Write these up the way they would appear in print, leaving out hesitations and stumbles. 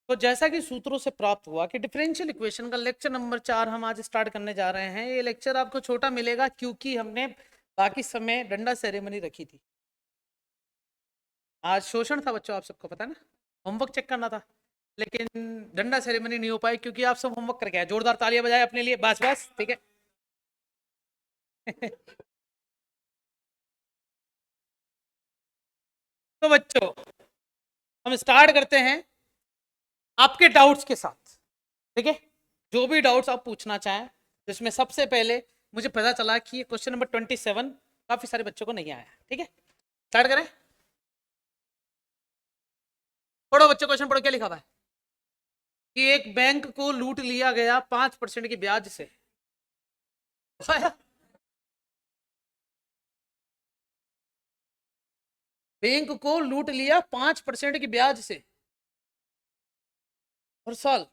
तो जैसा कि सूत्रों से प्राप्त हुआ कि डिफरेंशियल इक्वेशन का लेक्चर नंबर 4 हम आज स्टार्ट करने जा रहे हैं। ये लेक्चर आपको छोटा मिलेगा क्योंकि हमने बाकी समय डंडा सेरेमनी रखी थी। आज शोषण था बच्चों, आप सबको पता है ना, होमवर्क चेक करना था, लेकिन डंडा सेरेमनी नहीं हो पाई क्योंकि आप सब होमवर्क करके आए। जोरदार तालियां बजाए अपने लिए, बस बस ठीक है। तो बच्चों हम स्टार्ट करते हैं आपके डाउट्स के साथ, ठीक है। जो भी डाउट्स आप पूछना चाहें, जिसमें सबसे पहले मुझे पता चला कि क्वेश्चन नंबर 27 काफी सारे बच्चों को नहीं आया, ठीक है। स्टार्ट करें। पढ़ो बच्चों, क्वेश्चन पढ़ो, क्या लिखा हुआ है कि एक बैंक को लूट लिया गया 5% की ब्याज से। बैंक को लूट लिया 5% की ब्याज से हर साल।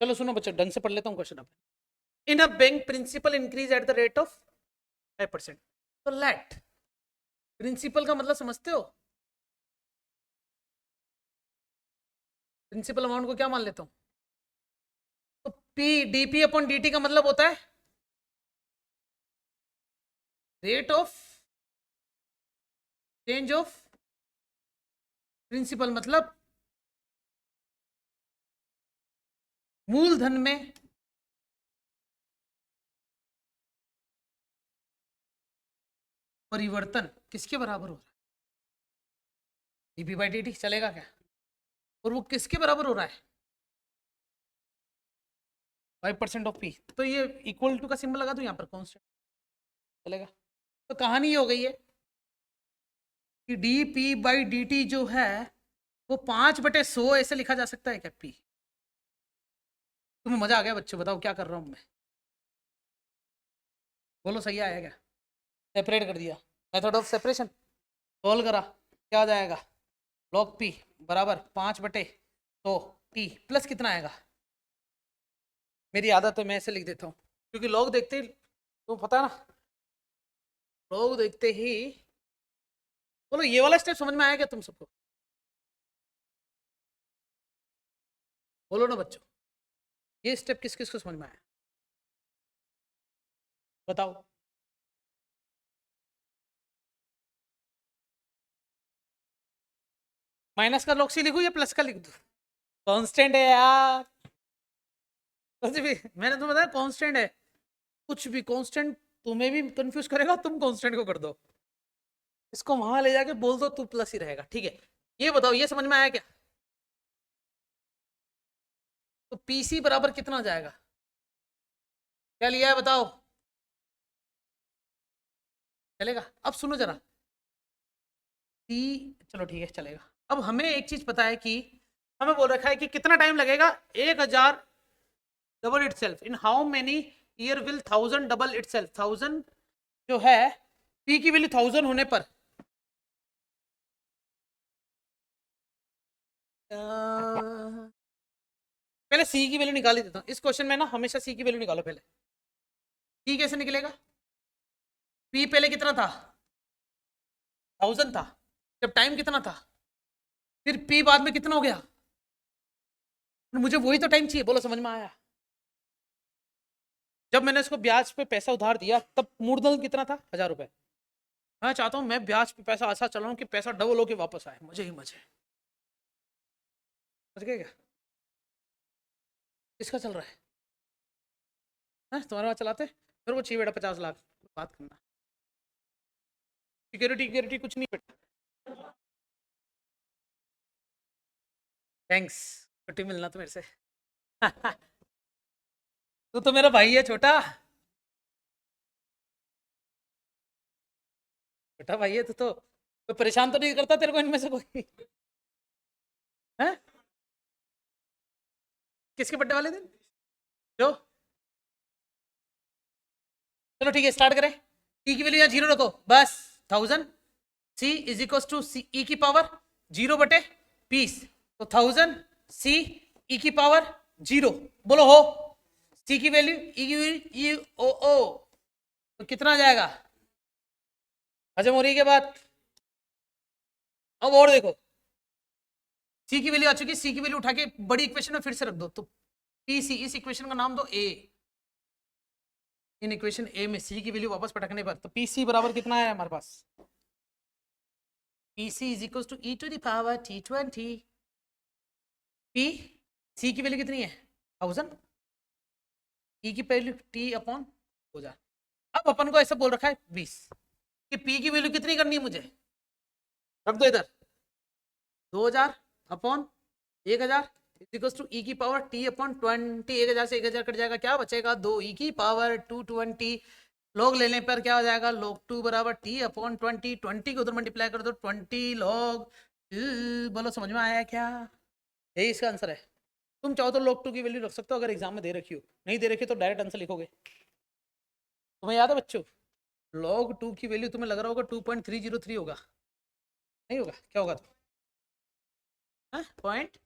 चलो सुनो बच्चों, ढंग से पढ़ लेता हूँ क्वेश्चन। अब in a bank principal increase at the rate of 5%। तो लेट प्रिंसिपल का मतलब समझते हो? प्रिंसिपल अमाउंट को क्या मान लेता हूँ? तो पी डीपी अपॉन डीटी का मतलब होता है rate of change of principal, मतलब मूलधन में परिवर्तन किसके बराबर हो रहा है? डीपी बाई डीटी चलेगा क्या? और वो किसके बराबर हो रहा है? 5% ऑफ पी। तो ये इक्वल टू का सिंबल लगा दो यहाँ पर, कॉन्स्टेंट चलेगा। तो कहानी ये हो गई है कि D P by D T जो है वो 5/100 ऐसे लिखा जा सकता है क्या? पी। तुम्हें मजा आ गया बच्चों? बताओ क्या कर रहा हूँ मैं, बोलो सही आया क्या? सेपरेट कर दिया, मेथड ऑफ सेपरेशन सोल्व करा, क्या आ जाएगा? लॉग पी बराबर 5/100 टी प्लस कितना आएगा? मेरी आदत है मैं ऐसे लिख देता हूँ क्योंकि लोग देखते ही, तो पता है ना, लोग देखते ही। बोलो ये वाला स्टेप समझ में आया क्या तुम सबको? बोलो ना बच्चों, ये स्टेप किस किस को समझ में आया? बताओ। माइनस का लॉग सी लिखूं या प्लस का लिख दूं? कांस्टेंट है यार, कुछ भी मैंने तुम्हें बताया कांस्टेंट है। कुछ भी कांस्टेंट तुम्हें भी कंफ्यूज करेगा, तुम कांस्टेंट को कर दो, इसको वहां ले जाके बोल दो तू प्लस ही रहेगा, ठीक है। ये बताओ ये समझ में आया क्या? तो पीसी बराबर कितना हो जाएगा? क्या लिया है बताओ? चलेगा? अब सुनो जरा, टी, चलो ठीक है चलेगा। अब हमें एक चीज पता है कि हमें बोल रखा है कि कितना टाइम लगेगा 1000 double it self in how many year will 1000 double it self. 1000 जो है पी की वैल्यू 1000 होने पर पहले सी की वैल्यू निकाल ही देता हूँ इस क्वेश्चन में ना। हमेशा सी की वैल्यू निकालो पहले। सी कैसे निकलेगा? पी पहले कितना था? 1000 था। जब टाइम कितना था, फिर पी बाद में कितना हो गया? मुझे वही तो टाइम चाहिए, बोलो समझ में आया? जब मैंने इसको ब्याज पे पैसा उधार दिया तब मूलधन कितना था? 1000 रुपए। मैं चाहता हूं मैं ब्याज पे पैसा ऐसा चलाऊं कि पैसा डबल होके वापस आए, मुझे ही मजे। समझ गए क्या? किसका चल रहा है तुम्हारे पास चलाते? मेरे को चाहिए बेटा 50 लाख, बात करना। सिक्योरिटी सिक्योरिटी कुछ नहीं बेटा, थैंक्स, छुट्टी मिलना तो मेरे से। तू तो मेरा भाई है छोटा, छोटा भाई है तू तो। कोई परेशान तो नहीं करता तेरे को इनमें से कोई? है? किसके बर्थडे वाले दिन? जो, चलो ठीक है स्टार्ट करें। टी की वैल्यू यहाँ 0 रखो बस। 1000 सी इज इक्वल टू सी ई की पावर 0/20। तो 1000 सी ई की पावर 0, बोलो हो। सी की वैल्यू ई ओ ओ, तो कितना आ जाएगा? हजम हो रही के बाद अब और देखो, सी की वैल्यू आ चुकी है, सी की वैल्यू उठा के बड़ी इक्वेशन में फिर से रख दो, तो पी सी, इस इक्वेशन का नाम दो ए। इन इक्वेशन ए में सी की वैल्यू वापस पटकने पर तो पी सी बराबर कितना है हमारे पास, P C is equal to e to the power T20। P C की वैल्यू कितनी है 1000, ई की वैल्यू टी अपॉन 2000। अब अपन को ऐसा बोल रखा है 20 कि पी की वैल्यू कितनी करनी है मुझे, रख दो इधर 2000 अपॉन 1000 इक्वल्स टू ई की पावर टी अपॉन 20। 1000 से 1000 कट जाएगा, क्या बचेगा 2 ई की पावर 220। लॉग लेने पर क्या हो जाएगा, log 2 बराबर टी अपॉन 20। 20 को उधर मल्टीप्लाई कर दो 20 log। बोलो समझ में आया क्या, यही इसका आंसर है। तुम चाहो तो log 2 की वैल्यू रख सकते हो अगर एग्जाम में दे रखी हो, नहीं दे रखी तो डायरेक्ट आंसर लिखोगे। तुम्हें याद है बच्चों, log 2 की वैल्यू तुम्हें लग रहा होगा 2.303 होगा, नहीं होगा, क्या होगा तो पॉइंट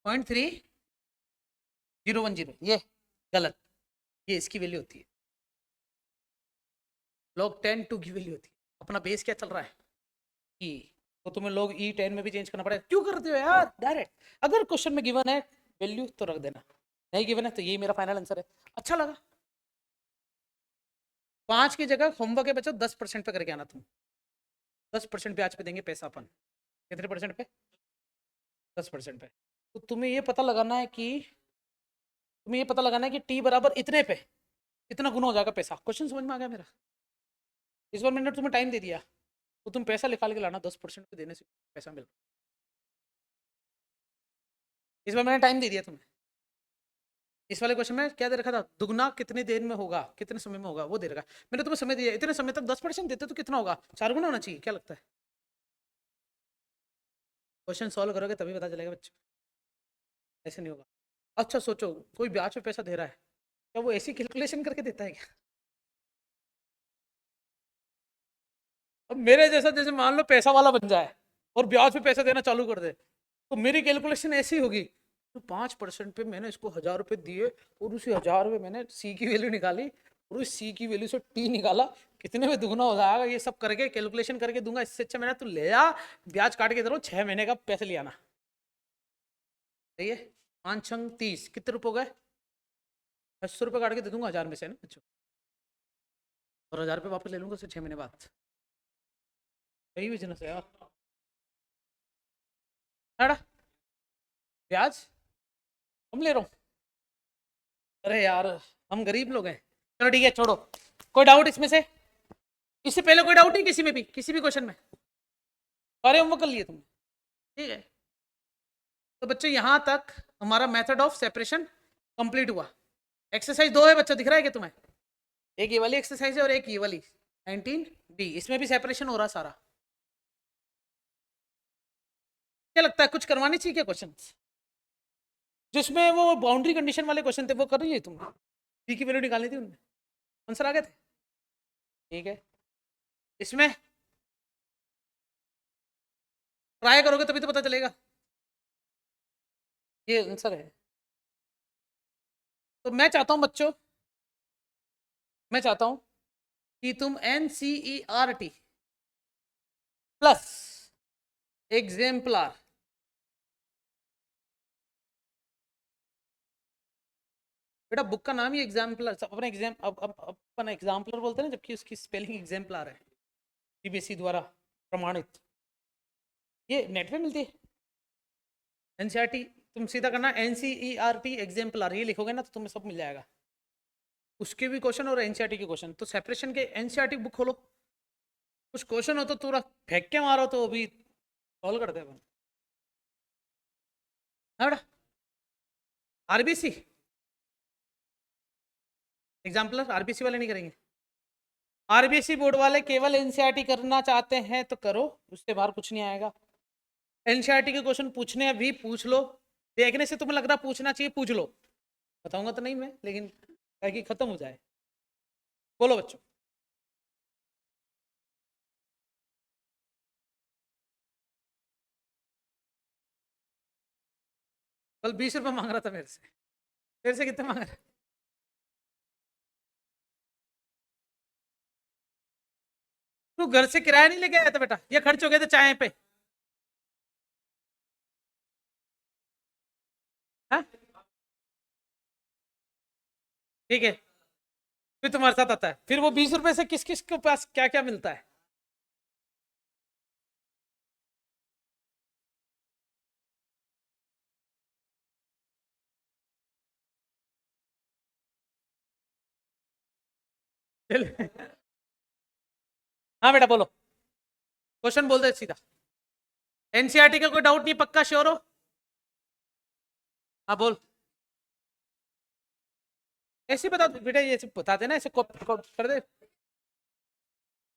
3010, ये गलत, ये इसकी वैल्यू होती है, log 10 2 की वैल्यू होती है। अपना बेस क्या चल रहा है ई, तो तुम्हें log E10 में भी चेंज करना पड़ेगा, क्यों करते हो यार डायरेक्ट। अगर क्वेश्चन में गिवन है वैल्यू तो रख देना, नहीं गिवन है तो यही मेरा फाइनल आंसर है। अच्छा लगा, 5 की जगह होमवर्क के बच्चों 10% पे करके आना, तुम 10% ब्याज पे देंगे पैसा अपन, कितने परसेंट पे, 10% पे। तो तुम्हें ये पता लगाना है कि टी बराबर इतने पे इतना गुना हो जाएगा पैसा। क्वेश्चन समझ में आ गया मेरा, इस बार मैंने तुम्हें टाइम दे दिया तो तुम पैसा निकाल के लाना, 10% पे देने से पैसा मिल रहा, इस बार मैंने टाइम दे दिया तुम्हें। इस वाले क्वेश्चन में क्या दे रखा था, दुगना कितनी देर में होगा, कितने समय में होगा वो दे रखा। मैंने तुम्हें समय दिया, इतने समय तक 10% देते तो कितना होगा, 4 गुना होना चाहिए, क्या लगता है। क्वेश्चन सॉल्व करोगे तभी पता चलेगा बच्चों, ऐसे नहीं होगा। अच्छा सोचो, कोई ब्याज पे पैसा दे रहा है, क्या वो ऐसी कैलकुलेशन करके देता है क्या। अब मेरे जैसा जैसे मान लो पैसा वाला बन जाए और ब्याज पे पैसा देना चालू कर दे, तो मेरी कैलकुलेशन ऐसी होगी, तो 5% पे मैंने इसको 1000 रुपये दिए और उसी 1000 में मैंने सी की वैल्यू निकाली और उस सी की वैल्यू से टी निकाला, कितने में दुगना हो जाएगा, ये सब करके कैलकुलेशन करके दूंगा। इससे अच्छा मैंने तू ले जा, ब्याज काट के दे रहा हूँ, 6 महीने का पैसे ले आना, सही है। 5×6 = 30, कितने रुपये हो गए, 800 रुपये काट के दे दूंगा 1000 में से ना बच्चों, और 1000 रुपये वापस ले लूंगा उससे 6 महीने बाद। यही बिजनेस है यार, है ब्याज हम ले रहा हूँ, अरे यार हम गरीब लोग हैं। चलो ठीक है छोड़ो, कोई डाउट इसमें से, इससे पहले कोई डाउट नहीं किसी में भी, किसी भी क्वेश्चन में, सारे होमवर्क कर लिए तुमने, ठीक है। तो बच्चों यहाँ तक हमारा मेथड ऑफ सेपरेशन कंप्लीट हुआ। एक्सरसाइज 2 है बच्चों, दिख रहा है क्या तुम्हें, एक ये वाली एक्सरसाइज है और एक ये वाली 19B, इसमें भी सेपरेशन हो रहा सारा। क्या लगता है कुछ करवानी चाहिए क्या क्वेश्चन, जिसमें वो बाउंड्री कंडीशन वाले क्वेश्चन थे वो कर रही है तुम, सी की वैल्यू निकालनी थी उनमें, आंसर आ गए थे, ठीक है। इसमें ट्राई करोगे तभी तो पता चलेगा, ये आंसर है। तो मैं चाहता हूं बच्चों, मैं चाहता हूं कि तुम NCERT प्लस एग्जाम्पलर, बेटा बुक का नाम ही एग्जाम्पलर, अपने एग्जाम अपन एग्जाम्पलर बोलते हैं ना, जबकि उसकी स्पेलिंग एग्जाम्पलर है, सीबीएसई द्वारा प्रमाणित, ये नेट पे मिलती है। एनसीईआरटी तुम सीधा करना NCERT एग्जाम्पलर, ये लिखोगे ना तो तुम्हें सब मिल जाएगा, उसके भी क्वेश्चन और एनसीईआरटी के क्वेश्चन। तो सेपरेशन के एनसीईआरटी बुक खोलो, कुछ क्वेश्चन हो तो पूरा फेंक के मारो तो अभी सॉल्व करते हैं अपन, है बेटा। आरबीसी एग्जाम्पलर, आरबीसी वाले नहीं करेंगे, आरबीसी बोर्ड वाले केवल एनसीईआरटी करना चाहते हैं तो करो, उससे बाहर कुछ नहीं आएगा। एनसीईआरटी के क्वेश्चन पूछने हैं भी पूछ लो, देखने से तुम्हें लग रहा पूछना चाहिए पूछ लो, बताऊंगा तो नहीं मैं, लेकिन ताकि खत्म हो जाए। बोलो बच्चों, कल 20 रुपये मांग रहा था मेरे से कितने मांग रहा है। तू घर से किराया नहीं लेके आया था बेटा, ये खर्च हो गए थे चाय पे, ठीक है, फिर तुम्हारे साथ आता है, फिर वो 20 रुपए से किस किस के पास क्या क्या मिलता है। चल। हाँ बेटा बोलो, क्वेश्चन बोल दे सीधा। एनसीईआरटी का कोई डाउट नहीं, पक्का श्योर हो? हाँ बोल। ऐसे ही बता बेटा, ये बता देना, ऐसे कर दे,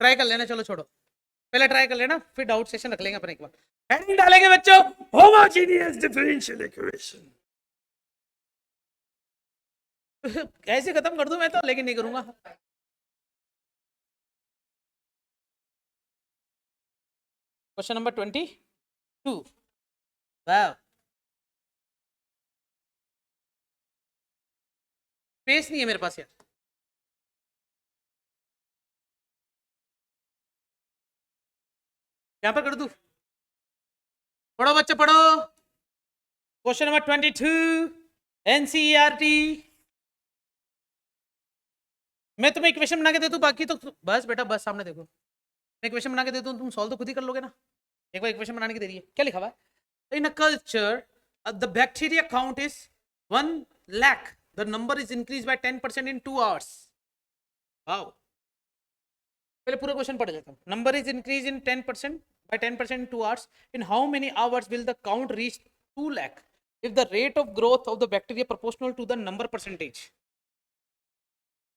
ट्राई कर लेना। चलो छोड़ो, पहले ट्राई कर लेना, फिर डाउट सेशन रख लेंगे अपन एक बार। हेडिंग डालेंगे बच्चों, होमोजेनियस डिफरेंशियल इक्वेशन। ऐसे खत्म कर दूं मैं तो, लेकिन नहीं करूंगा। Question number 22। वाह, स्पेस नहीं है मेरे पास यार। यहां पर कर दूं? पढ़ो बच्चे पढ़ो। Question number 22, NCERT. मैं तुम्हें इक्वेशन बना के दे दूं, बाकी तो बस बेटा बस सामने देखो। मैं इक्वेशन बना के दे दूं, तुम सॉल्व तो खुद ही कर लोगे ना। एक बार इक्वेशन बनाने की दे रही है, क्या लिखा हुआ है? In a culture the bacteria count is 1 lakh, the number is increase by 10% in 2 hours। Wow, पहले पूरा क्वेश्चन पढ़ लेता हूं। Number is increase in 10% by 10% in 2 hours. In how many hours will the count reach 2 lakh if the rate of growth of the bacteria proportional to the number percentage?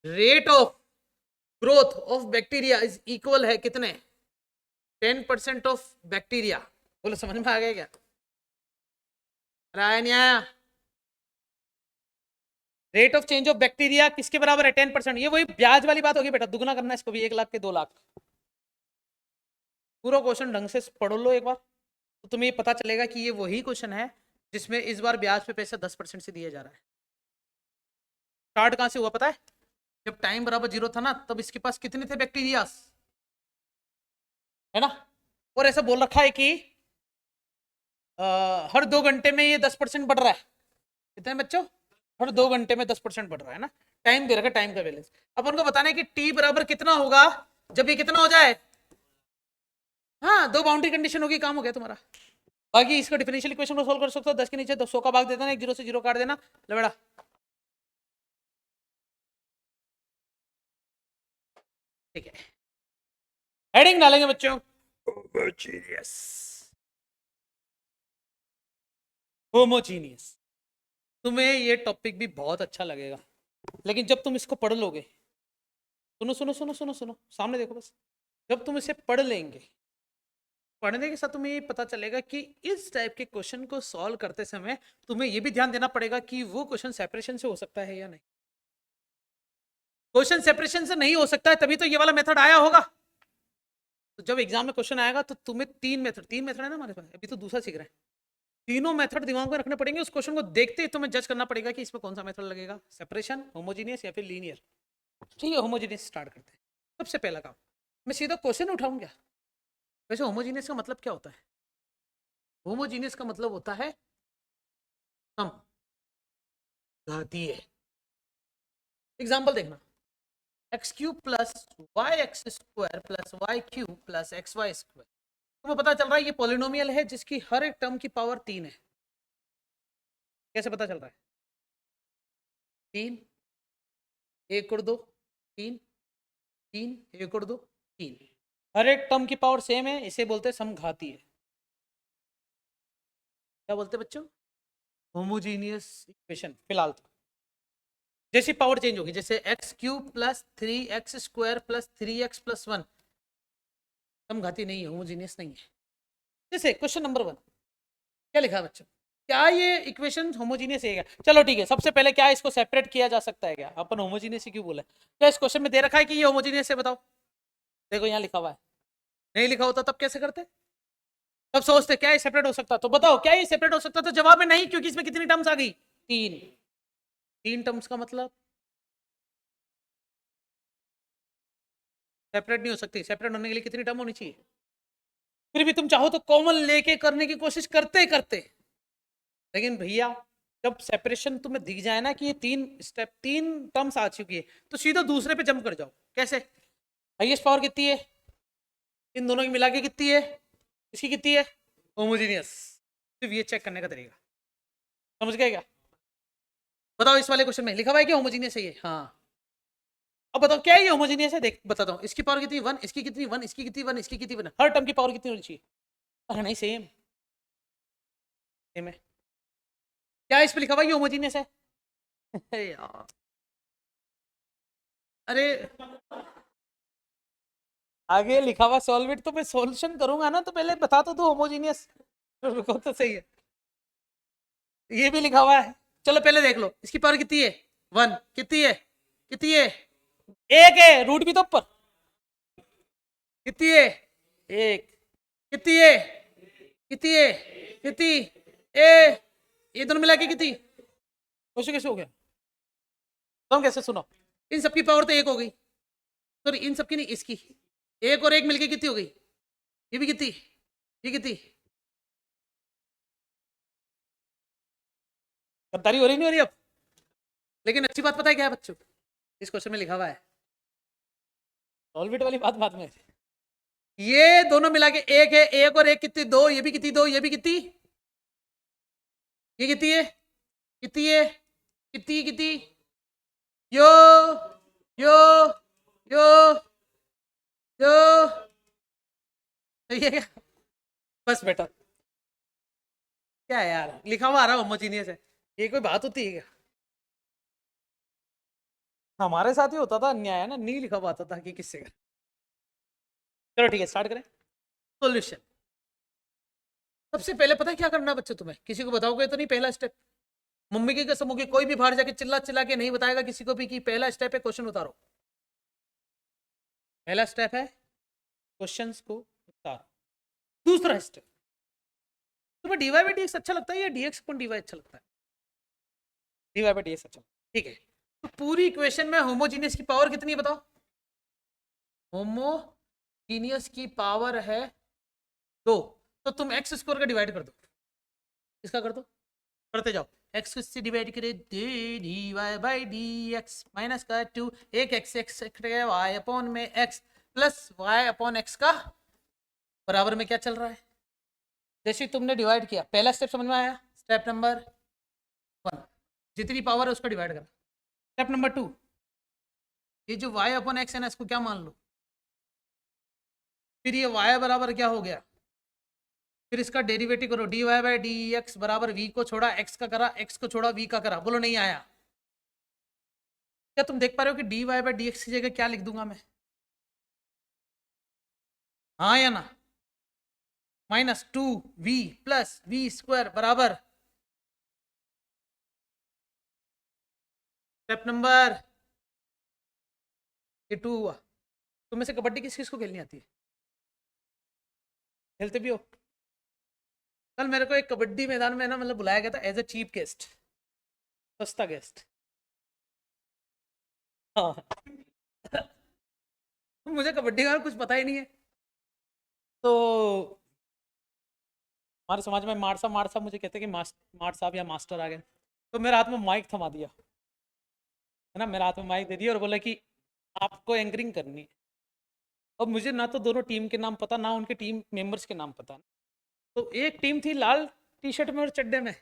Rate of growth of bacteria is equal है कितने? 10% of bacteria। बोलो समझ में आ गया क्या? आया नहीं आया? Rate of change of bacteria किसके बराबर है? 10%। ये वही ब्याज वाली बात होगी बेटा, दुगना करना है इसको भी, 1 लाख के 2 लाख। पूरा क्वेश्चन ढंग से पढ़ लो एक बार, तो तुम्हें ये पता चलेगा कि ये वही क्वेश्चन है जिसमें इस बार ब्याज पे पैसा 10% से दिया जा रहा है। स्टार्ट कहां से हुआ पता है? जब टाइम बराबर 0 था ना, तब इसके पास कितने थे बैक्टीरिया, है ना? और ऐसा बोल रखा है कि हर 2 घंटे में ये 10% बढ़ रहा है। कितने बच्चों? हर 2 घंटे में 10% बढ़ रहा है ना। टाइम दे रखा है, टाइम का बैलेंस। अब उनको बताना है कि टी बराबर कितना होगा जब ये कितना हो जाए। हाँ, 2 बाउंड्री कंडीशन होगी, काम हो गया तुम्हारा। बाकी इसका डिफरेंशियल इक्वेशन को सोल्व कर सकते हो। 10 के नीचे 100 का भाग देता ना, एक 0 से 0 काट देना, ले बेटा। ठीक है, हेडिंग डालेंगे बच्चों, होमोजीनियस। होमोजीनियस। तुम्हें ये टॉपिक भी बहुत अच्छा लगेगा, लेकिन जब तुम इसको पढ़ लोगे, सुनो सुनो सुनो सुनो सुनो, सामने देखो बस। जब तुम इसे पढ़ लेंगे, पढ़ने के साथ तुम्हें ये पता चलेगा कि इस टाइप के क्वेश्चन को सॉल्व करते समय तुम्हें ये भी ध्यान देना पड़ेगा कि वो क्वेश्चन सेपरेशन से हो सकता है या नहीं। क्वेश्चन सेपरेशन से नहीं हो सकता है तभी तो ये वाला मेथड आया होगा। तो जब एग्जाम में क्वेश्चन आएगा तो तुम्हें तीन मेथड है ना हमारे पास, अभी तो दूसरा सीख रहे हैं। तीनों मेथड दिमाग में रखने पड़ेंगे। उस क्वेश्चन को देखते ही तुम्हें जज करना पड़ेगा कि इसमें कौन सा मेथड लगेगा, सेपरेशन, होमोजीनियस या फिर लीनियर। ठीक है, होमोजीनियस स्टार्ट करते हैं। सबसे पहला काम, मैं सीधा क्वेश्चन उठाऊंगा। वैसे होमोजीनियस का मतलब क्या होता है? होमोजीनियस का मतलब होता है सम, घातीय। एग्जांपल देखना, x cube plus y x square plus y cube plus x y square. तुम्हें पता चल रहा है ये पॉलिनोमियल है जिसकी हर एक टर्म की पावर 3 है। कैसे पता चल रहा है? 3, 1 और 2, 3, 3, 1 और 2, 3। हर एक टर्म की पावर सेम है, इसे बोलते हैं समघातीय। क्या बोलते हैं बच्चों? Homogeneous equation. फिलहाल तो जैसी पावर चेंज होगी, जैसे x cube plus 3x square plus 3x plus 1, समघाती नहीं है, होमोजीनियस नहीं है। जैसे क्वेश्चन नंबर 1 क्या लिखा है बच्चों? क्या ये इक्वेशन होमोजीनियस है क्या? चलो ठीक है, सबसे पहले क्या इसको सेपरेट किया जा सकता है क्या? अपन होमोजीनियस ही क्यों बोला? क्या इस क्वेश्चन में दे रखा है कि ये होमोजीनियस है? बताओ। देखो यहाँ लिखा हुआ है, नहीं लिखा होता तब कैसे करते? तब सोचते क्या ये सेपरेट हो सकता? तो बताओ क्या ये सेपरेट हो सकता? तो जवाब में नहीं, क्योंकि इसमें कितनी टर्म्स आ गई? 3। 3 टर्म्स का मतलब सेपरेट नहीं हो सकती। सेपरेट होने के लिए कितनी टर्म होनी चाहिए? फिर भी तुम चाहो तो कॉमन लेके करने की कोशिश करते करते, लेकिन भैया जब सेपरेशन तुम्हें दिख जाए ना कि ये तीन टर्म्स आ चुकी है, तो सीधा दूसरे पे जंप कर जाओ। कैसे? हाईएस्ट पावर कितनी है, इन दोनों की मिला के कितनी है, इसकी कितनी है, होमोजीनियस। सिर्फ ये चेक करने का तरीका, समझ गए क्या? बताओ इस वाले क्वेश्चन में लिखा हुआ है कि होमोजीनियस है ये? हाँ। अब बताओ क्या है ये होमोजीनियस है? देख बताता हूँ। इसकी पावर कितनी, 1, इसकी कितनी 1, इसकी कितनी 1, इसकी कितनी 1, हर टर्म की पावर कितनी होनी चाहिए? अरे नहीं, सेम सेम है। क्या इस पे लिखा हुआ है ये होमोजीनियस है? यार अरे आगे लिखा हुआ सॉल्व इट, तो मैं सॉल्यूशन करूंगा ना, तो पहले बता तो दो होमोजीनियस। रुको तो सही है, ये भी लिखा हुआ है। चलो पहले देख लो इसकी पावर कितनी है, 1, कितनी है, कितनी है, एक है, रूट भी तो ऊपर, कितनी है, एक, कितनी है, कितनी है, कितनी ए, ये दोनों मिला के कितनी, क्वेश्चन कैसे हो गया? तो हम कैसे, सुनो, इन सबकी पावर तो एक हो गई, सॉरी इन सबकी नहीं, इसकी एक और एक मिलके कितनी हो गई, ये भी कितनी, ये कितनी, गद्दारी हो रही नहीं हो रही अब? लेकिन अच्छी बात पता है क्या है बच्चों, इस क्वेश्चन में लिखा हुआ है, सॉल्व इट वाली बात बाद में, ये दोनों मिला के एक है, एक और एक कितनी, दो, ये भी कितनी, दो, ये भी कितनी, ये कितनी है, कितनी है, कितनी कितनी, यो यो यो यो, सही है क्या? बस बेटा, क्या है यार, लिखा हुआ आ रहा होमोजीनियस है, ये कोई बात होती है क्या? हमारे साथ ही होता था अन्याय, है ना, नहीं लिखा हुआ आता था कि किससे कर। चलो ठीक है, स्टार्ट करें। सॉल्यूशन, सबसे पहले पता है क्या करना है बच्चों तुम्हें, किसी को बताओगे तो नहीं, पहला स्टेप, मम्मी की कसम होगी, कोई भी बाहर जाके चिल्ला चिल्ला के नहीं बताएगा किसी को भी कि पहला स्टेप है क्वेश्चन उतारो। पहला स्टेप है क्वेश्चंस को उतारो। दूसरा स्टेप, तुम्हें डीवाई बाई डीएक्स अच्छा लगता है या डीएक्स अपॉन डीवाई अच्छा लगता है? डीवाई बाई डीएक्स अच्छा, ठीक है। तो पूरी इक्वेशन में होमोजीनियस की पावर कितनी है बताओ? होमोजीनियस की पावर है 2, तो तुम एक्स स्क्वायर का डिवाइड कर दो, इसका कर दो, करते जाओ, एक्स से डिवाइड करे d y by d x minus का 2, एक एक्स एक्स वाई अपॉन में x plus y upon x का बराबर में क्या चल रहा है? जैसे तुमने डिवाइड किया, पहला स्टेप समझ में आया, स्टेप नंबर 1, जितनी पावर है उसका डिवाइड करा। स्टेप नंबर 2, ये जो वाई अपॉन एक्स है ना, इसको क्या मान लो, फिर ये वाई बराबर क्या हो गया, फिर इसका डेरिवेटिव करो, d y by d x बराबर वी को छोड़ा एक्स का करा, एक्स को छोड़ा वी का करा, बोलो नहीं आया? क्या तुम देख पा रहे हो कि d y by d x की जगह क्या लिख दूंगा मैं? हाँ या ना? Minus 2v plus v square बराबर, स्टेप नंबर ये 2 हुआ। तुम में से कबड्डी किस किस को खेलनी आती है, खेलते भी हो? कल मेरे को एक कबड्डी मैदान में ना, मतलब बुलाया गया था एज अ चीप गेस्ट, सस्ता गेस्ट। हाँ मुझे कबड्डी का कुछ पता ही नहीं है, तो हमारे समाज में मारसा मारसा मुझे कहते हैं कि मार साहब या मास्टर आ गए, तो मेरे हाथ में माइक थमा दिया, है ना, मेरे हाथ में माइक दे दिया और बोला कि आपको एंकरिंग करनी है। अब मुझे ना तो दोनों टीम के नाम पता, ना उनके टीम मेंबर्स के नाम पता। तो एक टीम थी लाल टी शर्ट में और चड्डे में,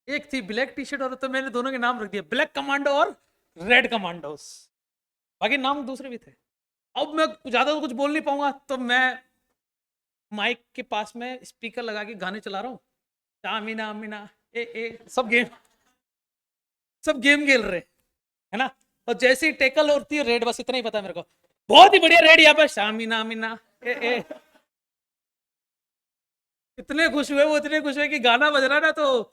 एक थी ब्लैक टी शर्ट और, तो मैंने दोनों के नाम रख दिया, ब्लैक कमांडो और रेड कमांडोस, बाकी नाम दूसरे भी थे। अब मैं ज्यादा तो कुछ बोल नहीं पाऊंगा, तो मैं माइक के पास में स्पीकर लगा के गाने चला रहा हूँ, शामिना मीना ए सब गेम खेल रहे, है ना। और जैसे ही टेकल होती है रेड, बस इतना ही पता है मेरे को, बहुत ही बढ़िया रेड, यहाँ पर शामिना मीना ए इतने खुश हुए वो, इतने खुश हुए कि गाना बज रहा है ना, तो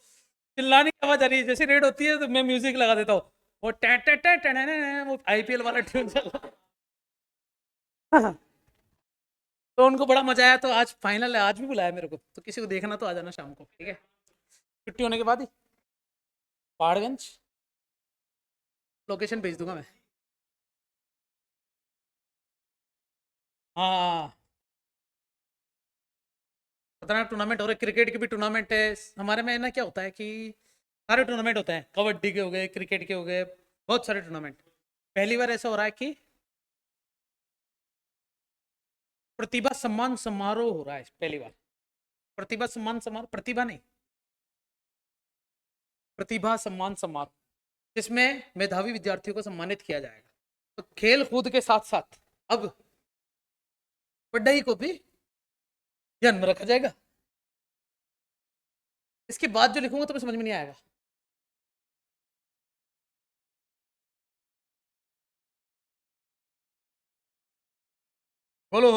चिल्लाने की आवाज आ रही है, जैसे रेड होती है तो मैं म्यूजिक लगा देता हूँ, वो टे टे टे टे, वो आईपीएल वाला ट्यून चल रहा है। तो उनको बड़ा मजा आया, तो आज फाइनल है, आज भी बुलाया मेरे को, तो किसी को देखना तो आ जाना शाम को, ठीक है, छुट्टी होने के बाद ही, पहाड़गंज, लोकेशन भेज दूंगा मैं। हाँ पता ना, टूर्नामेंट हो रहा है, क्रिकेट की भी टूर्नामेंट है हमारे में, ना क्या होता है कि सारे टूर्नामेंट होते हैं, कबड्डी के हो गए, क्रिकेट के हो गए, बहुत सारे टूर्नामेंट। पहली बार ऐसा हो रहा है कि प्रतिभा सम्मान समारोह हो रहा है पहली बार। प्रतिभा सम्मान समारोह, प्रतिभा नहीं, प्रतिभा सम्मान समारोह, जिसमें मेधावी विद्यार्थियों को सम्मानित किया जाएगा। तो खेल कूद के साथ साथ अब पढ़ाई को भी ध्यान में रखा जाएगा। इसके बाद जो लिखूंगा तुम्हें समझ में नहीं आएगा। बोलो।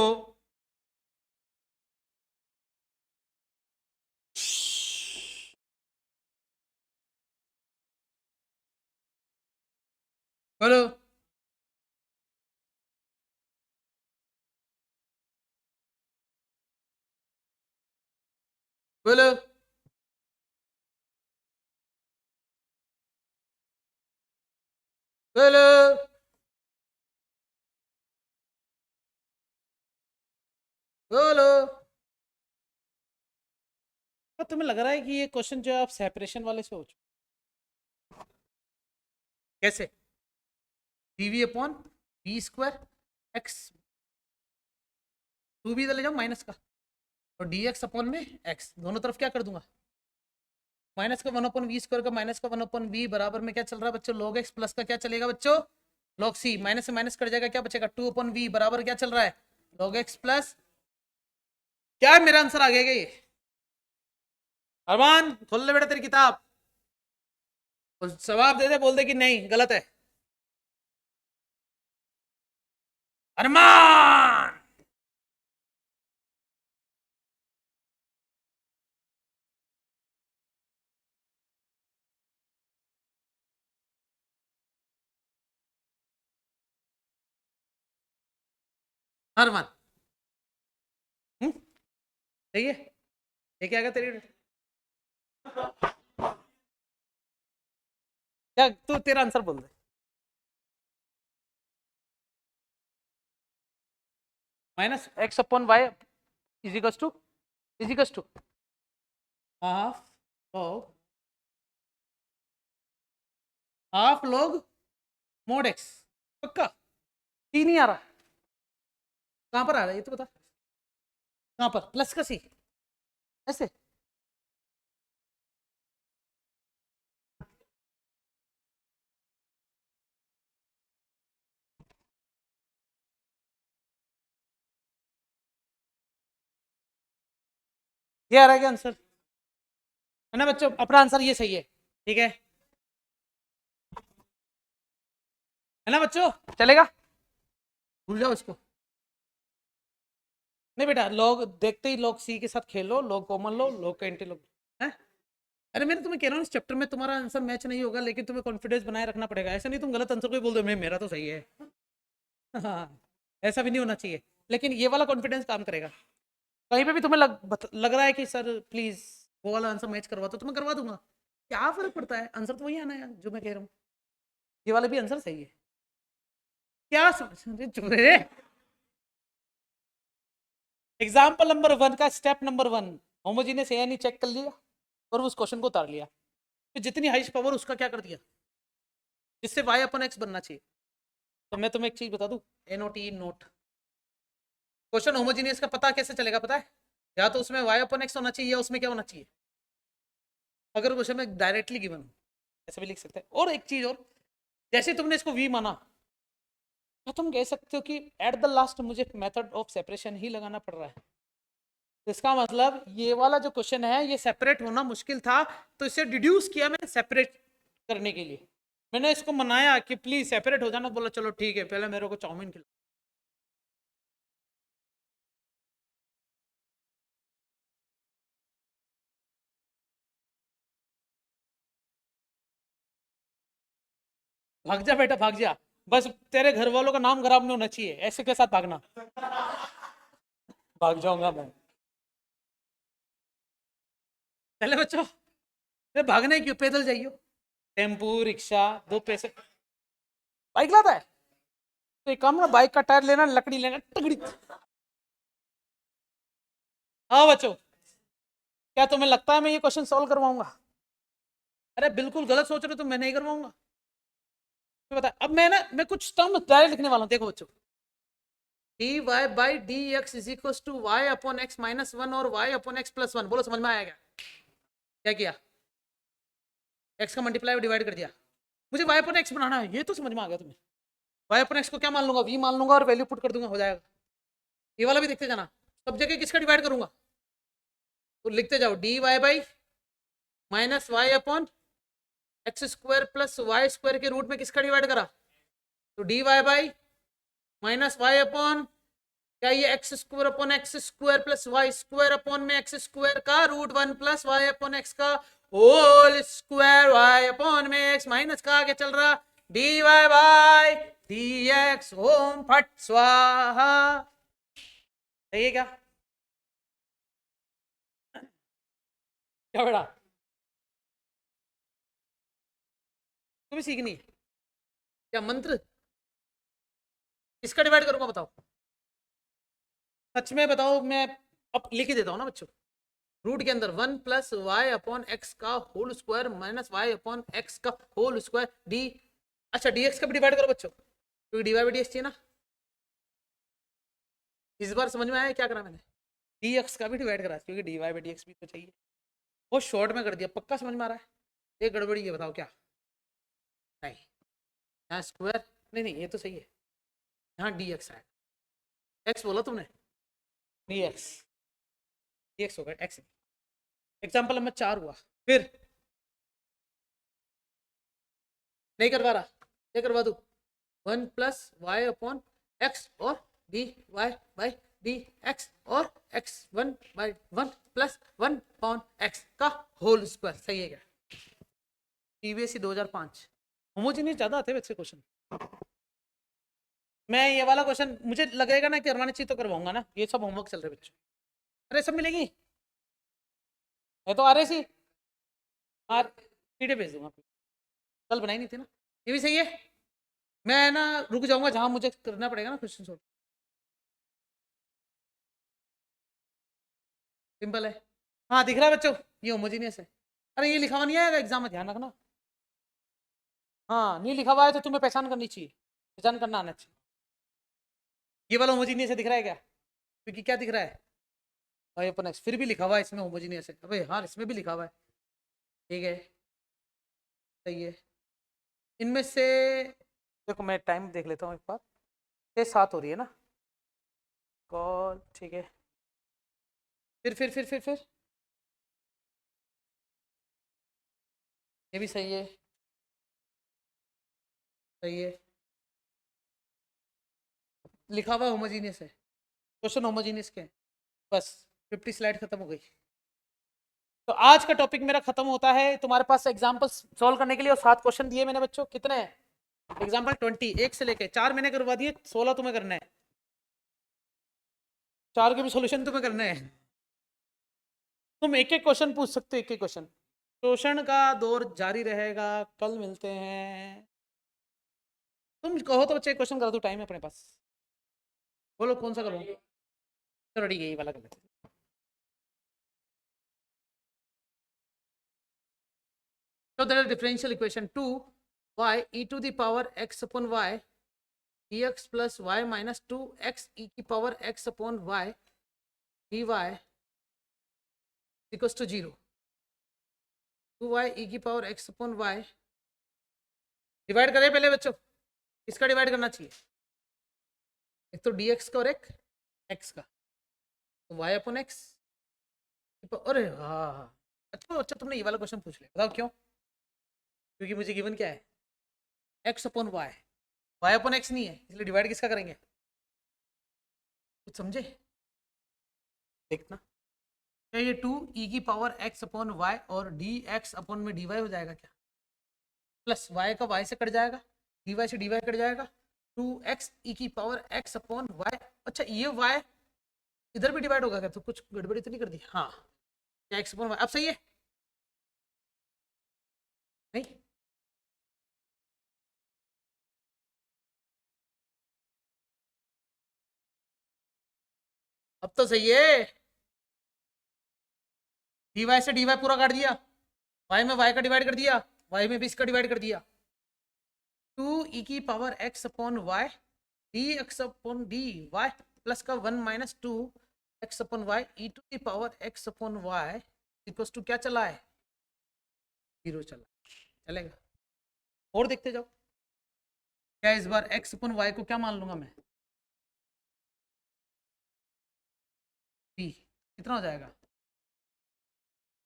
बोलो। बोलो। बोलो। बोलो। तो तुम्हें लग रहा है कि ये क्वेश्चन जो है आप सेपरेशन वाले से हो चुके? कैसे? D v upon b square x, two b ले जाओ माइनस का, और डी एक्स अपॉन में एक्स, दोनों तरफ क्या कर दूंगा, माइनस का वन अपॉन वी स्क्वायर का माइनस का वन अपॉन वी बराबर में क्या चल रहा है बच्चों, लॉग एक्स प्लस का क्या चलेगा बच्चों, लॉग सी, माइनस से माइनस कट जाएगा, क्या बचेगा, टू अपॉन वी बराबर क्या चल रहा है, लॉग एक्स प्लस। क्या मेरा आंसर आ गया क्या ये? अरमान खोल ले बेटा तेरी किताब, जवाब दे दे, बोल दे कि नहीं गलत है। अरमान अरमान सही है, ये क्या तेरी, क्या तू तेरा आंसर बोल दे। Minus x upon y equals to half log, half log mod x, पक्का? सी नहीं आ रहा, कहां पर आ रहा है ये तो बता, कहां पर, प्लस का सी ऐसे? ये आ रहा है क्या आंसर, है ना बच्चों, अपना आंसर ये सही है, ठीक है ना बच्चों, चलेगा, भूल जाओ इसको। नहीं बेटा, लोग देखते ही लोग सी के साथ खेलो, लोग कॉमन लो, लोग का एंटी लोग है। अरे मैंने तुम्हें कह रहा हूँ इस चैप्टर में तुम्हारा आंसर मैच नहीं होगा, लेकिन तुम्हें कॉन्फिडेंस बनाए रखना पड़ेगा, ऐसा नहीं तुम गलत आंसर कोई बोल दो मैं मेरा तो सही है। हाँ, ऐसा भी नहीं होना चाहिए, लेकिन ये वाला कॉन्फिडेंस काम करेगा। कहीं पे भी तुम्हें लग रहा है कि सर प्लीज वो वाला आंसर मैच करवा दो, तो मैं करवा दूंगा, क्या फर्क पड़ता है, आंसर तो वही आना है जो मैं कह रहा हूँ, ये वाला भी आंसर सही है। क्या चुप रहे। एग्जाम्पल नंबर 1 का स्टेप नंबर 1, होमोजीनियस है नहीं चेक कर लिया और उस क्वेश्चन को उतार लिया, फिर जितनी हाईएस्ट पावर उसका क्या कर दिया, जिससे y अपन x बनना चाहिए। तो मैं तुम्हें एक चीज बता दूं, एनओटी नोट, क्वेश्चन होमोजीनियस का पता कैसे चलेगा पता है, या तो उसमें y अपन x होना चाहिए या उसमें क्या होना चाहिए, अगर क्वेश्चन में डायरेक्टली गिवन, ऐसे भी लिख सकते हैं। और एक चीज और, जैसे तुमने इसको v माना, तो तुम कह सकते हो कि एट द लास्ट मुझे मेथड ऑफ सेपरेशन ही लगाना पड़ रहा है, तो इसका मतलब ये वाला जो क्वेश्चन है ये सेपरेट होना मुश्किल था, तो इसे डिड्यूस किया मैंने सेपरेट करने के लिए, मैंने इसको मनाया कि प्लीज सेपरेट हो जाना, बोला चलो ठीक है पहले मेरे को चाउमीन खिला। भाग जा बेटा भाग जा, बस तेरे घर वालों का नाम खराब नहीं होना चाहिए, ऐसे के साथ भागना। भाग जाऊंगा मैं, पहले बच्चों भागना ही क्यों, पैदल जाइयो, टेम्पू रिक्शा, 2 पैसे, बाइक लाता है तो एक काम ना, बाइक का टायर लेना, लकड़ी लेना तगड़ी। हाँ बच्चों, क्या तुम्हें लगता है मैं ये क्वेश्चन सॉल्व करवाऊंगा? अरे बिल्कुल गलत सोच रहे हो, तो मैं नहीं करवाऊंगा। तो बता, अब मैं कुछ टर्म डायरेक्ट लिखने वाला हूँ, देखो बच्चों। D y by d x is equal to y upon x minus one और y upon x plus one. बोलो समझ में आया क्या? क्या किया? एक्स का मल्टीप्लाई डिवाइड कर दिया। मुझे वाई अपॉन एक्स बनाना है, ये तो समझ में आ गया तुम्हें। वाई अपॉन एक्स को क्या मान लूंगा? वी मान लूंगा और वैल्यू पुट कर दूंगा, हो जाएगा। ये वाला भी देखते जाना, सब जगह किसका डिवाइड करूंगा, तो लिखते जाओ d y by minus y upon x square plus y square के रूट में किसका डिवाइड करा, तो d y by minus y upon, क्या ये x square upon x square plus y square upon में एक्स स्क्वायर का root one plus y upon x का होल स्क्वायर, वाई अपॉन में एक्स माइनस का आगे चल रहा d y by d x, ओम फट स्वाहा। सही है क्या? क्या बेटा, तुम्हें सीखनी है क्या मंत्र? किसका डिवाइड करूंगा बताओ, सच में बताओ। मैं अब लिख ही देता हूँ ना बच्चों, रूट के अंदर one plus y upon x का whole square minus y upon x का होल स्क्वायर डी, अच्छा डी एक्स का भी डिवाइड करो बच्चों, क्योंकि d y by d x चाहिए ना। इस बार समझ में आया क्या करा मैंने? डी एक्स का भी डिवाइड करा, क्योंकि d y by d x भी तो चाहिए। वो शॉर्ट में कर दिया, पक्का समझ में आ रहा है? एक गड़बड़ी है, बताओ क्या? नहीं, यहाँ स्क्वायर नहीं नहीं, ये तो सही है, यहाँ डी एक्स आएगा। एक्स बोला तुमने, डी एक्स, डी एक्स होगा एक्स। एग्जाम्पल नंबर 4 हुआ, फिर नहीं करवा रहा, क्या करवा दू, one plus y upon x और d y by d x और x one by one plus one upon x का होल स्क्वायर। सही है क्या? सीबीएसई 2005 होमोजीनियस ज्यादा आते हैं बच्चे क्वेश्चन। मैं ये वाला क्वेश्चन मुझे लगेगा ना करवाने चाहिए तो करवाऊंगा ना, ये सब होमवर्क चल रहे बच्चों। अरे सब मिलेगी, है तो आ रही सी आर पीडीएफ भेज दूंगा, कल बनाई नहीं थी ना। ये भी सही है, मैं ना रुक जाऊंगा जहां मुझे करना पड़ेगा ना क्वेश्चन सोल्व। सिंपल है, हाँ दिख रहा है बच्चों, ये होमोजीनियस है। अरे ये लिखा हुआ नहीं आएगा एग्जाम में, ध्यान रखना। हाँ नहीं लिखा हुआ है तो तुम्हें पहचान करनी चाहिए, पहचान करना आना चाहिए। ये वाला होमोजीनियस है, दिख रहा है क्या? क्योंकि क्या दिख रहा है, वाई अपन एक्स, फिर भी लिखा हुआ है इसमें होमोजीनियस है। अबे हाँ इसमें भी लिखा हुआ है, ठीक है सही है। इनमें से देखो मैं टाइम देख लेता हूँ एक बार, 6-7 हो रही है ना कॉल, ठीक है। फिर ये भी सही है, सही है, लिखा हुआ होमोजीनियस है, क्वेश्चन होमोजीनियस के हैं। बस 50 स्लाइड खत्म हो गई। तो आज का टॉपिक मेरा खत्म होता है। तुम्हारे पास एग्जाम्पल सॉल्व करने के लिए और 7 क्वेश्चन दिए मैंने बच्चों, कितने हैं एग्जाम्पल? 20, 1 से लेके 4 मैंने करवा दिए, 16 तुम्हें करना है। 4 के भी सोल्यूशन तुम्हें करना है। तुम एक एक क्वेश्चन पूछ सकते हो, एक एक क्वेश्चन। शोषण का दौर जारी रहेगा, कल मिलते हैं। तुम कहो तो बच्चे क्वेश्चन करा दो, टाइम है अपने पास, बोलो कौन सा करो। चलो ठीक है, ये वाला कर लेते हैं। So that is differential equation 2y e to the power x upon y dx plus y minus 2x e की power x upon y dy equals to 0। 2y e की power x upon y divide करें पहले बच्चों, किसका divide करना चाहिए? एक तो dx का और एक x का, तो y अपॉन x। अरे हाँ, अच्छा अच्छा तुमने ये वाला क्वेश्चन पूछ लिया, बताओ क्यों? क्योंकि मुझे गिवन क्या है, x upon y, y upon x नहीं है, इसलिए डिवाइड किसका करेंगे? कुछ समझे? देखना, क्या ये 2 e की पावर x अपॉन वाई और डी एक्स अपॉन में डी वाई हो जाएगा क्या? प्लस y का y से कट जाएगा, डी वाई से डी वाई कट जाएगा, 2x e की पावर x अपॉन वाई। अच्छा ये y इधर भी डिवाइड होगा क्या? तो कुछ गड़बड़ी तो नहीं कर दी? हाँ, x अपॉन वाई अब सही है नहीं? अब तो सही है, डी वाई से डी वाई पूरा काट दिया y में y का डिवाइड कर दिया, y में भी इसका डिवाइड कर दिया, 2 की power x upon y d x upon d y plus का 1 minus 2 x upon y e to की power x upon y equals to क्या चला है, 0 चला, चलेगा। और देखते जाओ, क्या इस बार x अपॉन वाई को क्या मान लूंगा मैं, b, कितना हो जाएगा,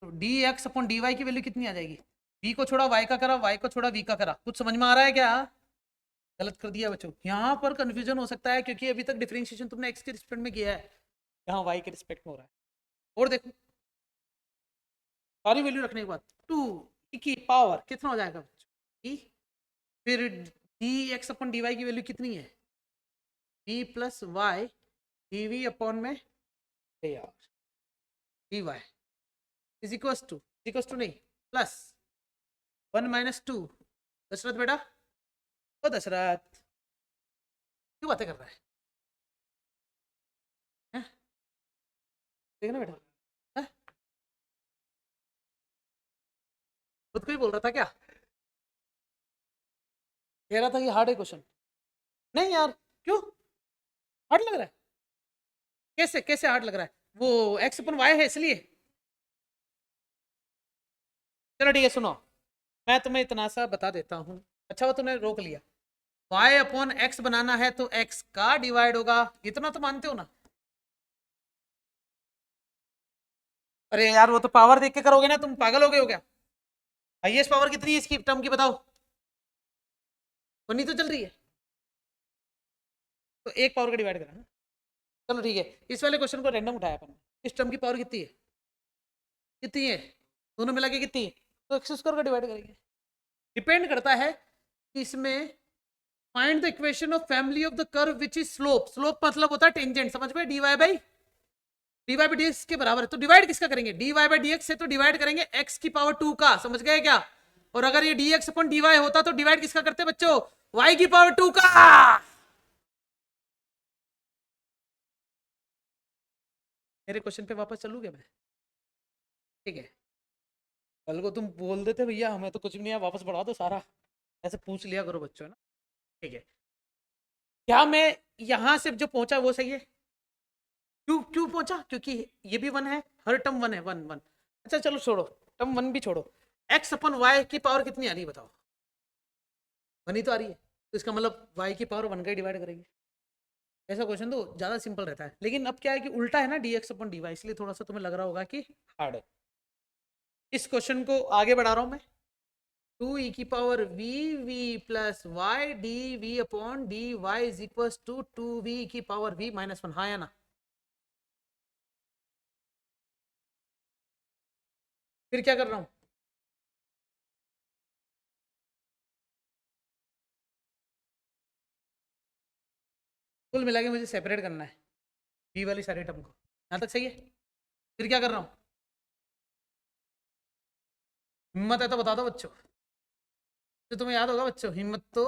तो d x upon d y की वैल्यू कितनी आ जाएगी, b को छोड़ा y का करा, y को छोड़ा v का करा, कुछ समझ में आ रहा है क्या, गलत कर दिया बच्चों। यहाँ पर कंफ्यूजन हो सकता है क्योंकि अभी तक डिफरेंशिएशन तुमने x के रिस्पेक्ट में किया है, यहाँ y के रिस्पेक्ट में हो रहा है। और देखो सारी वैल्यू रखने के बाद 2 की पावर कितना हो जाएगा बच्चों, फिर d x upon d y की वैल्यू कितनी है, b plus y d v upon में d y is equals to नहीं प्लस 1 माइनस 2। दशरथ बेटा, ओ दशरथ क्यों बातें कर रहा है, देखना बेटा, खुद को ही बोल रहा था क्या, कह रहा था कि हार्ड है क्वेश्चन, नहीं यार क्यों हार्ड लग रहा है, कैसे कैसे हार्ड लग रहा है, वो एक्स अपन वाई है इसलिए, चलो ठीक है सुनो, मैं तुम्हें इतना सा बता देता हूँ, अच्छा वो तुमने रोक लिया, y अपॉन एक्स बनाना है तो x का डिवाइड होगा, इतना तो मानते हो ना, अरे यार वो तो पावर देख के करोगे ना, तुम पागल हो गए हो क्या, हाईएस्ट पावर कितनी है इसकी टर्म की बताओ, बनी तो चल रही है, तो एक पावर का डिवाइड करा ना, चलो ठीक है, इस वाले क्वेश्चन को रैंडम उठाया अपन, इस टर्म की पावर कितनी है, कितनी है, दोनों मिला के कितनी है, तो एक्स स्क्वायर का डिवाइड करेंगे, डिपेंड करता है कि इसमें find the equation of family of the curve which is slope, slope मतलब होता है टेंजेंट, समझ में, d y by d x के बराबर है, तो डिवाइड किसका करेंगे, d y by d x से, तो डिवाइड करेंगे एक्स की पावर 2 का, समझ गए क्या, और अगर ये D x upon D Y होता तो डिवाइड किसका करते बच्चों, वाई की पावर 2 का। मेरे क्वेश्चन पे वापस चलूंगे मैं, ठीक है, कल को तुम बोल देते भैया हमें तो कुछ भी नहीं है, वापस बढ़ा दो सारा, ऐसे पूछ लिया करो बच्चों ना, ठीक है, क्या मैं यहां से जो पहुंचा वो सही है, क्यों क्यों पहुंचा, क्योंकि ये भी 1 है, हर टर्म 1 है, 1 1, अच्छा चलो छोड़ो, टर्म 1 भी छोड़ो, एक्स अपन वाई की पावर कितनी आ रही है बताओ, 1 ही तो आ रही है, तो इसका मतलब वाई की पावर 1 का ही डिवाइड करेंगे, ऐसा क्वेश्चन तो ज्यादा सिंपल रहता है, लेकिन अब क्या है कि उल्टा है ना D x upon D Y, इसलिए थोड़ा सा तुम्हें लग रहा होगा कि हार्ड है। इस क्वेश्चन को आगे बढ़ा रहा हूं मैं, 2 की power v v plus y d v upon d y is equal to 2v की पावर v माइनस 1, हाँ या ना, फिर क्या कर रहा हूं, कुल मिला के मुझे सेपरेट करना है v वाली सारी टर्म को, यहां तक सही है, फिर क्या कर रहा हूं, हिम्मत है तो बता दो बच्चों, तो तुम्हें याद होगा बच्चों, हिम्मत तो,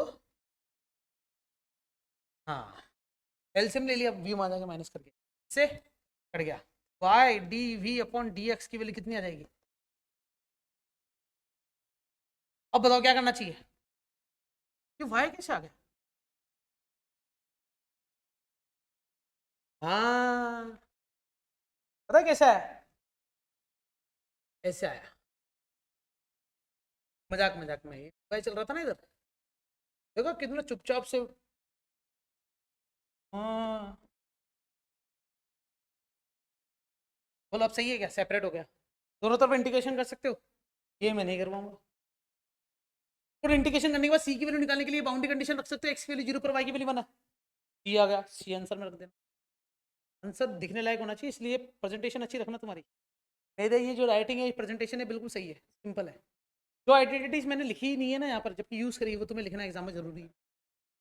हाँ एलसीएम ले लिया, वी मान जाएगा माइनस करके, से कट गया, y d v upon d x की वैल्यू कितनी आ जाएगी, अब बताओ क्या करना चाहिए, ये वाई कैसे आ गया, हाँ पता कैसा है, ऐसे आया, मजाक मजाक में ही वाई चल रहा था ना इधर, देखो कितना चुपचाप से, हाँ बोलो अब सही है क्या, सेपरेट हो गया, दोनों तरफ इंटीग्रेशन कर सकते हो, ये मैं नहीं कर पाऊंगा, और इंटीग्रेशन करने के बाद सी की वैल्यू निकालने के लिए बाउंड्री कंडीशन रख सकते हो, एक्स की वैल्यू 0 पर वाई की वैल्यू 1 है, सी आ गया, सी आंसर में रख देना, आंसर दिखने लायक होना चाहिए, इसलिए प्रेजेंटेशन अच्छी रखना तुम्हारी, मेरे ये जो राइटिंग है प्रेजेंटेशन है बिल्कुल सही है, सिंपल है, जो आइडेंटिटीज मैंने लिखी ही नहीं है ना यहाँ पर, जबकि यूज करी वो तुम्हें लिखना एग्जाम में जरूरी है,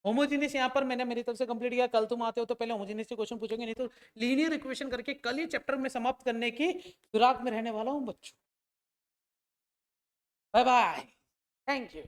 होमोजीनियस यहाँ पर मैंने मेरी तरफ से कंप्लीट किया, कल तुम आते हो तो पहले होमोजीनियस के क्वेश्चन पूछेंगे, नहीं तो लीनियर इक्वेशन करके कल ये चैप्टर में समाप्त करने की फिराक में रहने वाला हूँ बच्चों, बाय बाय, थैंक यू।